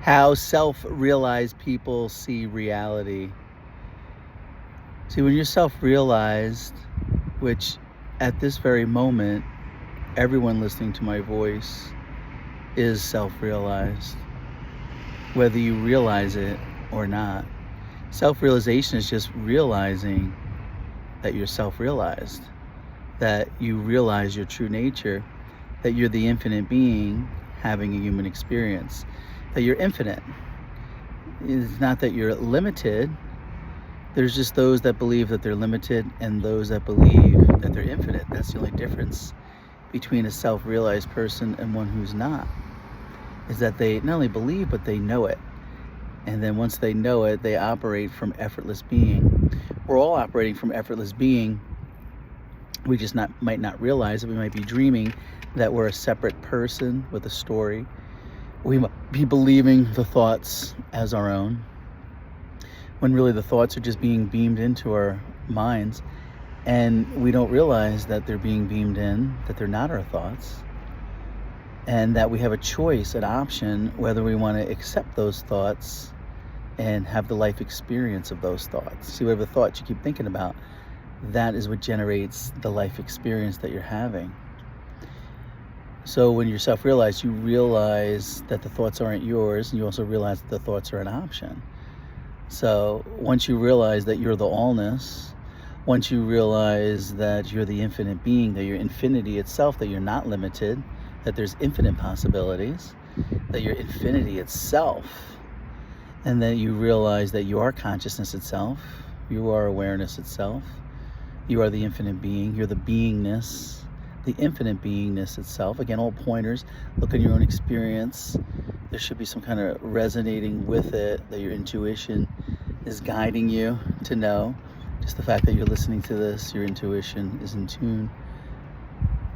How self-realized people see reality. See, when you're self-realized, which at this very moment, everyone listening to my voice is self-realized, whether you realize it or not. Self-realization is just realizing that you're self-realized, that you realize your true nature, that you're the infinite being having a human experience, that you're infinite. It's not that you're limited. There's just those that believe that they're limited and those that believe that they're infinite. That's the only difference between a self-realized person and one who's not, is that they not only believe, but they know it. And then once they know it, they operate from effortless being. We're all operating from effortless being. We just might not realize it. We might be dreaming that we're a separate person with a story. We might be believing the thoughts as our own, when really the thoughts are just being beamed into our minds, and we don't realize that they're being beamed in, that they're not our thoughts, and that we have a choice, an option, whether we want to accept those thoughts and have the life experience of those thoughts. See, whatever thoughts you keep thinking about, that is what generates the life experience that you're having. So when you're self-realized, you realize that the thoughts aren't yours, and you also realize that the thoughts are an option. So once you realize that you're the allness, once you realize that you're the infinite being, that you're infinity itself, that you're not limited, that there's infinite possibilities, that you're infinity itself, and then you realize that you are consciousness itself, you are awareness itself, you are the infinite being, you're the beingness, the infinite beingness itself. Again, all pointers, look at your own experience. There should be some kind of resonating with it, that your intuition is guiding you to know. Just the fact that you're listening to this, your intuition is in tune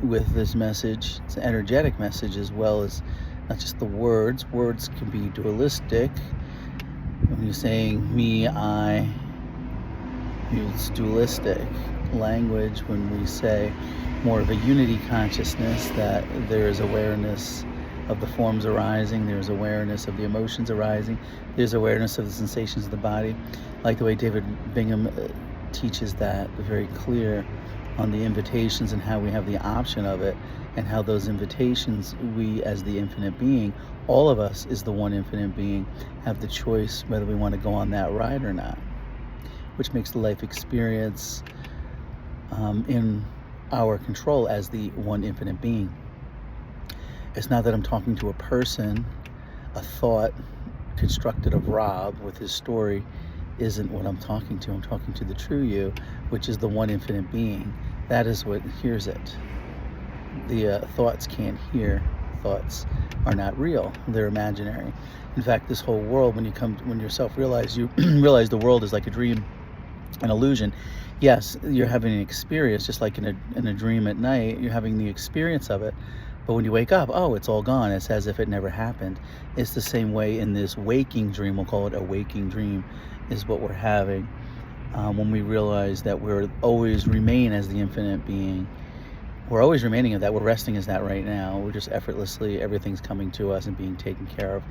with this message. It's an energetic message as well as not just the words. Words can be dualistic. When you're saying me, I, it's dualistic. Language, when we say more of a unity consciousness, that there is awareness of the forms arising, there's awareness of the emotions arising, there's awareness of the sensations of the body. I like the way David Bingham teaches that, very clear on the invitations and how we have the option of it, and how those invitations, we as the infinite being, all of us is the one infinite being, have the choice whether we want to go on that ride or not, which makes the life experience in our control as the one infinite being. It's not that I'm talking to a person. A thought constructed of Rob with his story isn't what I'm talking to. I'm talking to the true you, which is the one infinite being. That is what hears it. The thoughts can't hear. Thoughts are not real. They're imaginary. In fact, this whole world, when you're self-realized, you realize the world is like a dream, an illusion. Yes, you're having an experience, just like in a dream at night, you're having the experience of it. But when you wake up, oh, it's all gone. It's as if it never happened. It's the same way in this waking dream. We'll call it a waking dream, is what we're having when we realize that we're always remain as the infinite being. We're always remaining of that. We're resting as that right now. We're just effortlessly, everything's coming to us and being taken care of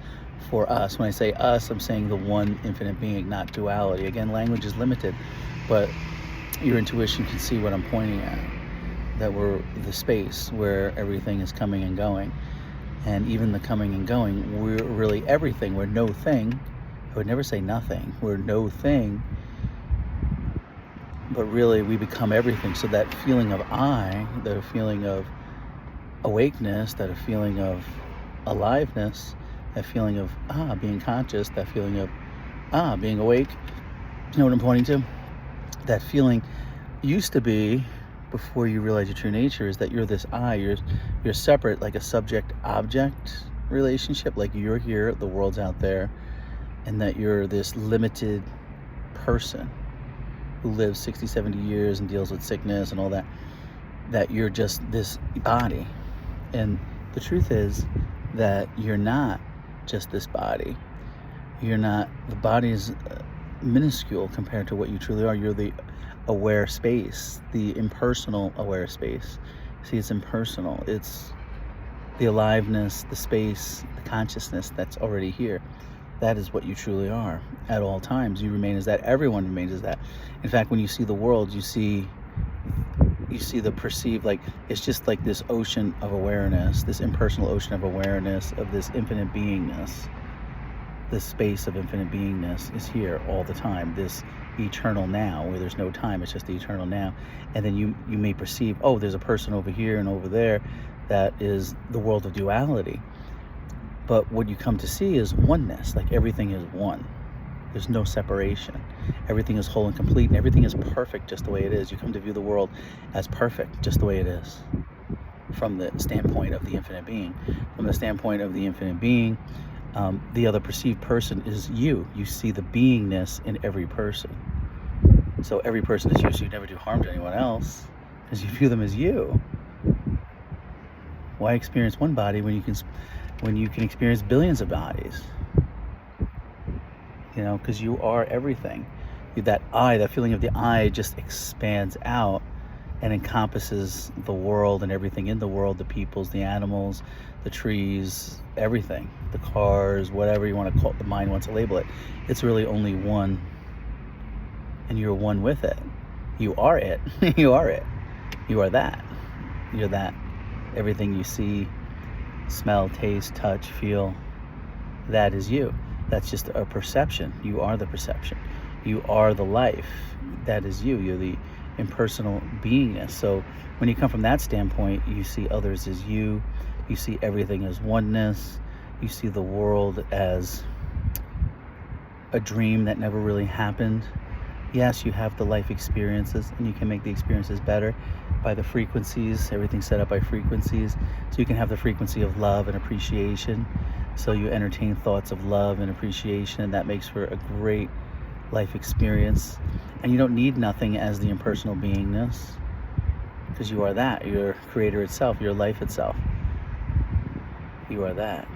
for us. When I say us, I'm saying the one infinite being, not duality. Again, language is limited, but your intuition can see what I'm pointing at. That we're the space where everything is coming and going. And even the coming and going, we're really everything. We're no thing. I would never say nothing. We're no thing. But really, we become everything. So that feeling of I, that feeling of awakeness, that feeling of aliveness, that feeling of being conscious, that feeling of being awake, you know what I'm pointing to? That feeling used to be, before you realize your true nature, is that you're this I, you're separate, like a subject-object relationship, like you're here, the world's out there, and that you're this limited person who lives 60, 70 years and deals with sickness and all that, that you're just this body. And the truth is that you're not just this body. You're not, the body is minuscule compared to what you truly are. You're the aware space, the impersonal aware space. See, it's impersonal. It's the aliveness, the space, the consciousness that's already here. That is what you truly are at all times. You remain as that. Everyone remains as that. In fact, when you see the world, you see the perceived, like, it's just like this ocean of awareness, this impersonal ocean of awareness of this infinite beingness. This space of infinite beingness is here all the time. This eternal now, where there's no time, it's just the eternal now. And then you may perceive, oh, there's a person over here and over there. That is the world of duality. But what you come to see is oneness, like everything is one. There's no separation. Everything is whole and complete, and everything is perfect just the way it is. You come to view the world as perfect just the way it is, from the standpoint of the infinite being. From the standpoint of the infinite being, the other perceived person is you. You see the beingness in every person. So every person is you, so you never do harm to anyone else, because you view them as you. Why experience one body when you can experience billions of bodies? Because you are everything. That feeling of the I just expands out and encompasses the world and everything in the world, the peoples, the animals, the trees, everything, the cars, whatever you want to call it, the mind wants to label it. It's really only one, and you're one with it. You are it. You are it. You are that. You're that. Everything you see, smell, taste, touch, feel, that is you. That's just a perception. You are the perception. You are the life. That is you. You're the impersonal beingness. So when you come from that standpoint, you see others as you. You see everything as oneness. You see the world as a dream that never really happened. Yes, you have the life experiences, and you can make the experiences better by the frequencies. Everything's set up by frequencies. So you can have the frequency of love and appreciation. So you entertain thoughts of love and appreciation, and that makes for a great life experience. And you don't need nothing as the impersonal beingness, because you are that. You're creator itself. You're life itself. You are that.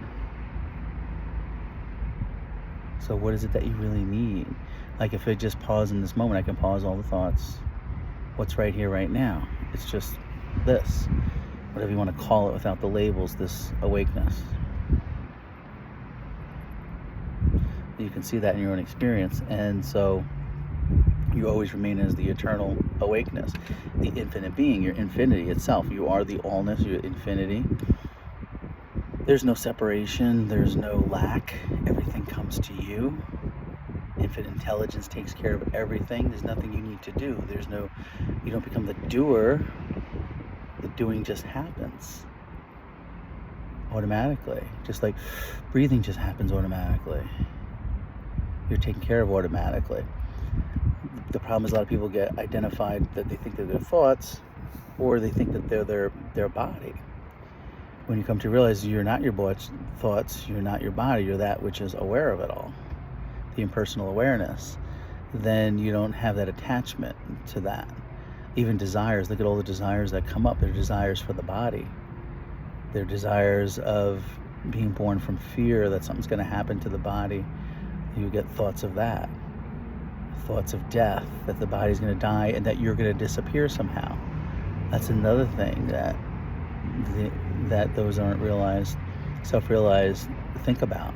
So what is it that you really need? Like, if I just pause in this moment, I can pause all the thoughts. What's right here, right now? It's just this, whatever you want to call it without the labels, this awakeness. You can see that in your own experience. And so you always remain as the eternal awakeness, the infinite being, your infinity itself. You are the allness, your infinity. There's no separation, there's no lack. Everything comes to you. Infinite intelligence takes care of everything. There's nothing you need to do. You don't become the doer. The doing just happens automatically. Just like breathing just happens automatically. You're taken care of automatically. The problem is a lot of people get identified that they think they're their thoughts, or they think that they're their body. When you come to realize you're not your thoughts, you're not your body, you're that which is aware of it all, the impersonal awareness, then you don't have that attachment to that. Even desires, look at all the desires that come up. They're desires for the body. They're desires of being born from fear that something's going to happen to the body. You get thoughts of that. Thoughts of death, that the body's going to die and that you're going to disappear somehow. That's another thing that those aren't realized, self-realized, think about.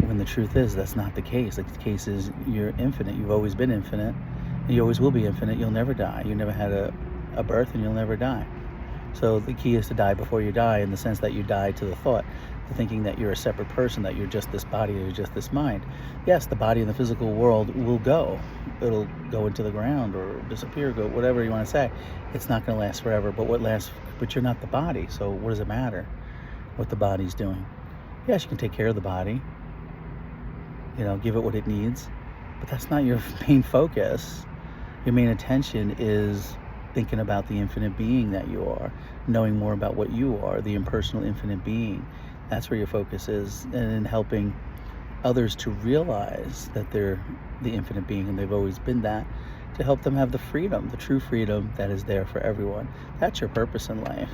When the truth is, that's not the case. Like, the case is you're infinite. You've always been infinite. And you always will be infinite. You'll never die. You never had a birth, and you'll never die. So the key is to die before you die, in the sense that you die to the thought, to thinking that you're a separate person, that you're just this body, or you're just this mind. Yes, the body in the physical world will go. It'll go into the ground or disappear, go whatever you want to say. It's not going to last forever. But you're not the body. So what does it matter what the body's doing? Yes, you can take care of the body. Give it what it needs. But that's not your main focus. Your main attention is thinking about the infinite being that you are, knowing more about what you are, the impersonal infinite being. That's where your focus is, and in helping others to realize that they're the infinite being, and they've always been that, to help them have the freedom, the true freedom that is there for everyone. That's your purpose in life,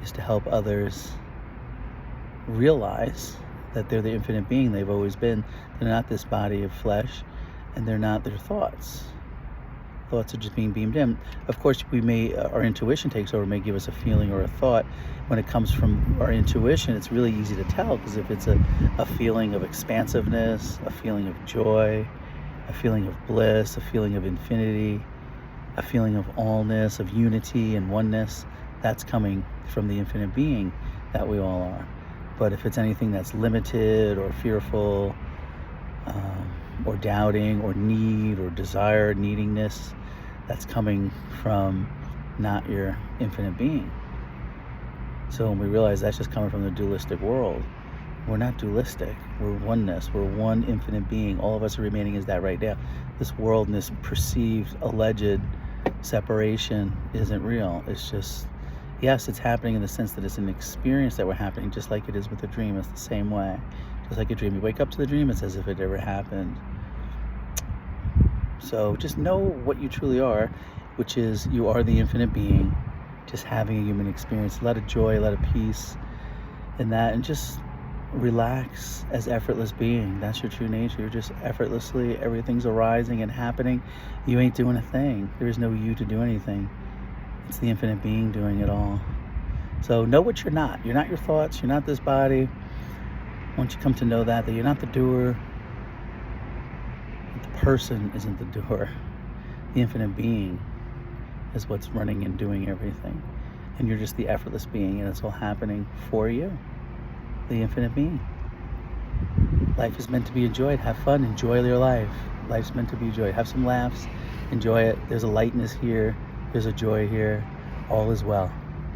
is to help others realize that they're the infinite being they've always been. They're not this body of flesh, and they're not their thoughts. thoughts are just being beamed in. Of course, we may, our intuition takes over, may give us a feeling or a thought. When it comes from our intuition, it's really easy to tell, because if it's a feeling of expansiveness, a feeling of joy, a feeling of bliss, a feeling of infinity, a feeling of allness, of unity and oneness, that's coming from the infinite being that we all are. But if it's anything that's limited or fearful, or doubting or need or desire, neediness, that's coming from not your infinite being. So when we realize that's just coming from the dualistic world, we're not dualistic. We're oneness. We're one infinite being. All of us are remaining as that right now. This world and this perceived, alleged separation isn't real. It's just, yes, it's happening in the sense that it's an experience that we're happening, just like it is with a dream. It's the same way. Just like a dream. You wake up to the dream, it's as if it ever happened. So just know what you truly are, which is you are the infinite being, just having a human experience. A lot of joy, a lot of peace in that, and just relax as effortless being. That's your true nature. You're just effortlessly, everything's arising and happening. You ain't doing a thing. There is no you to do anything. It's the infinite being doing it all. So know what you're not. You're not your thoughts. You're not this body. Once you come to know that you're not the doer, the person isn't the doer. The infinite being is what's running and doing everything. And you're just the effortless being, and it's all happening for you. The infinite being. Life is meant to be enjoyed. Have fun. Enjoy your life. Life's meant to be enjoyed. Have some laughs. Enjoy it. There's a lightness here. There's a joy here. All is well.